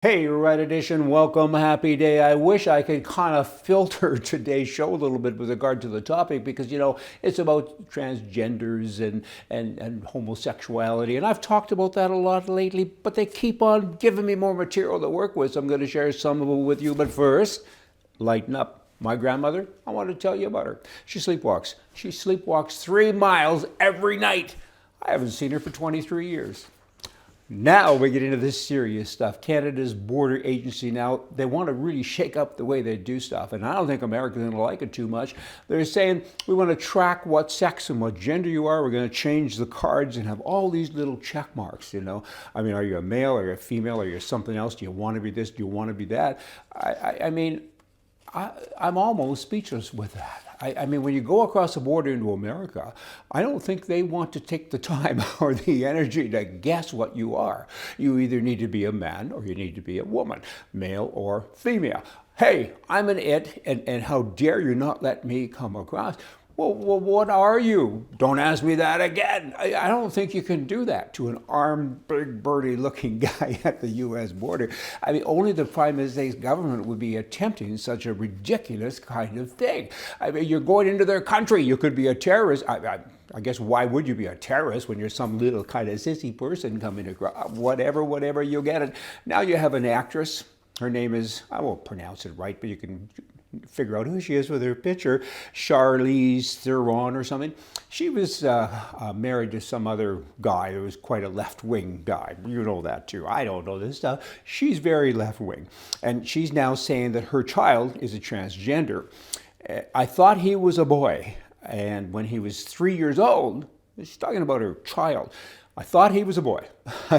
Hey, Red Edition, welcome, happy day. I wish I could kind of filter today's show a little bit with regard to the topic because, it's about transgenders and homosexuality. And I've talked about that a lot lately, but they keep on giving me more material to work with. So I'm going to share some of it with you. But first, lighten up. My grandmother, I want to tell you about her. She sleepwalks. She sleepwalks 3 miles every night. I haven't seen her for 23 years. Now we get into this serious stuff. Canada's border agency now, they want to really shake up the way they do stuff. And I don't think Americans are going to like it too much. They're saying we want to track what sex and what gender you are. We're going to change the cards and have all these little check marks, I mean, are you a male? Are you a female? Are you something else? Do you want to be this? Do you want to be that? I'm almost speechless with that. I mean, when you go across the border into America, I don't think they want to take the time or the energy to guess what you are. You either need to be a man or you need to be a woman, male or female. Hey, I'm an it, and how dare you not let me come across? Well, what are you? Don't ask me that again. I don't think you can do that to an armed, big birdie looking guy at the U.S. border. I mean, only the Prime Minister's government would be attempting such a ridiculous kind of thing. I mean, you're going into their country. You could be a terrorist. I guess why would you be a terrorist when you're some little kind of sissy person coming across? Whatever, you'll get it. Now you have an actress. Her name is, I won't pronounce it right, but you can figure out who she is with her picture, Charlize Theron or something. She was married to some other guy who was quite a left-wing guy. You know that too. I don't know this stuff. She's very left-wing. And she's now saying that her child is a transgender. I thought he was a boy. And when he was 3 years old, she's talking about her child. I thought he was a boy.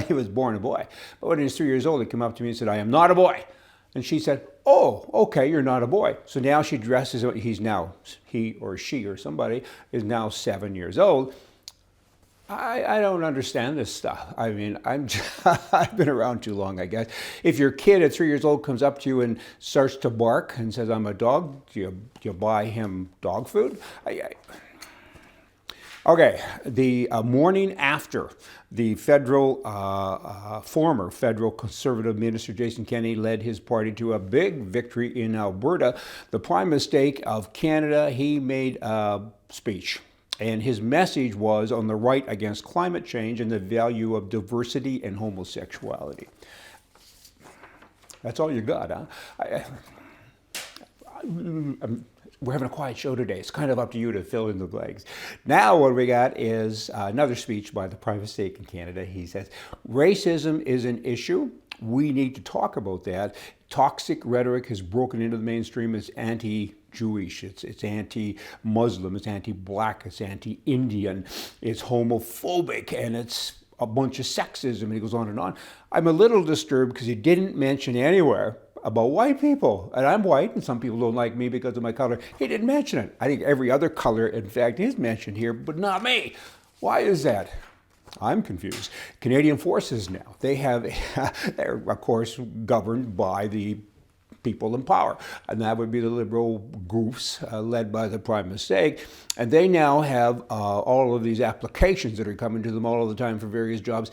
He was born a boy. But when he was 3 years old, he came up to me and said, "I am not a boy." And she said, "Oh, okay, you're not a boy." So now she dresses, he or she or somebody is now 7 years old. I don't understand this stuff. I mean, I've been around too long, I guess. If your kid at 3 years old comes up to you and starts to bark and says, "I'm a dog," do you buy him dog food? Okay, the morning after the former federal conservative minister Jason Kenney led his party to a big victory in Alberta, the Prime Minister of Canada, he made a speech. And his message was on the right against climate change and the value of diversity and homosexuality. That's all you got, huh? We're having a quiet show today. It's kind of up to you to fill in the blanks. Now what we got is another speech by the Prime Minister in Canada. He says, "Racism is an issue. We need to talk about that. Toxic rhetoric has broken into the mainstream. It's anti-Jewish, it's anti-Muslim, it's anti-Black, it's anti-Indian, it's homophobic, and it's a bunch of sexism," and he goes on and on. I'm a little disturbed because he didn't mention anywhere about white people. And I'm white, and some people don't like me because of my color. He didn't mention it. I think every other color, in fact, is mentioned here, but not me. Why is that? I'm confused. Canadian forces now, they're of course governed by the people in power, and that would be the liberal goofs led by the Prime Minister. And they now have all of these applications that are coming to them all the time for various jobs.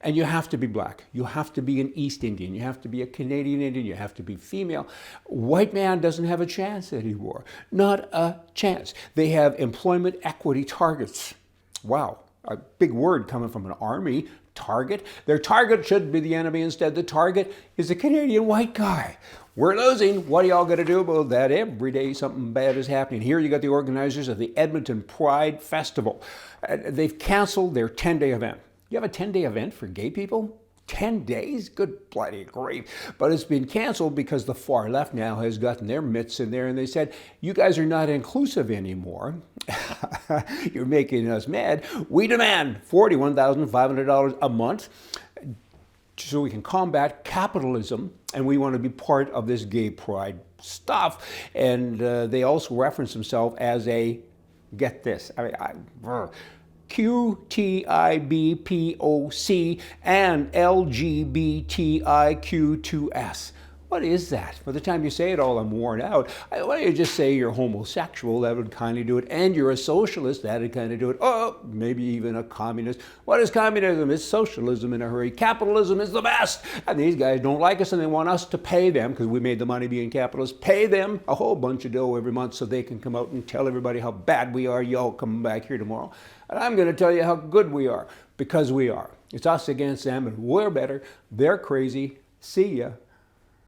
And you have to be Black. You have to be an East Indian. You have to be a Canadian Indian. You have to be female. White man doesn't have a chance anymore. Not a chance. They have employment equity targets. Wow, a big word coming from an army. Target. Their target should be the enemy. Instead, the target is a Canadian white guy. We're losing. What are y'all going to do about that? Every day something bad is happening. Here you got the organizers of the Edmonton Pride Festival. They've canceled their 10-day event. You have a 10-day event for gay people? 10 days? Good bloody grief. But it's been canceled because the far left now has gotten their mitts in there and they said, "You guys are not inclusive anymore. You're making us mad. We demand $41,500 a month so we can combat capitalism, and we want to be part of this gay pride stuff." And they also reference themselves as a, get this, QTIBPOC and LGBTIQ2S. What is that? By the time you say it all, I'm worn out. Why don't you just say you're homosexual? That would kind of do it. And you're a socialist. That would kind of do it. Oh, maybe even a communist. What is communism? It's socialism in a hurry. Capitalism is the best. And these guys don't like us and they want us to pay them, because we made the money being capitalists, pay them a whole bunch of dough every month so they can come out and tell everybody how bad we are. Y'all come back here tomorrow. And I'm going to tell you how good we are, because we are. It's us against them, and we're better. They're crazy. See ya.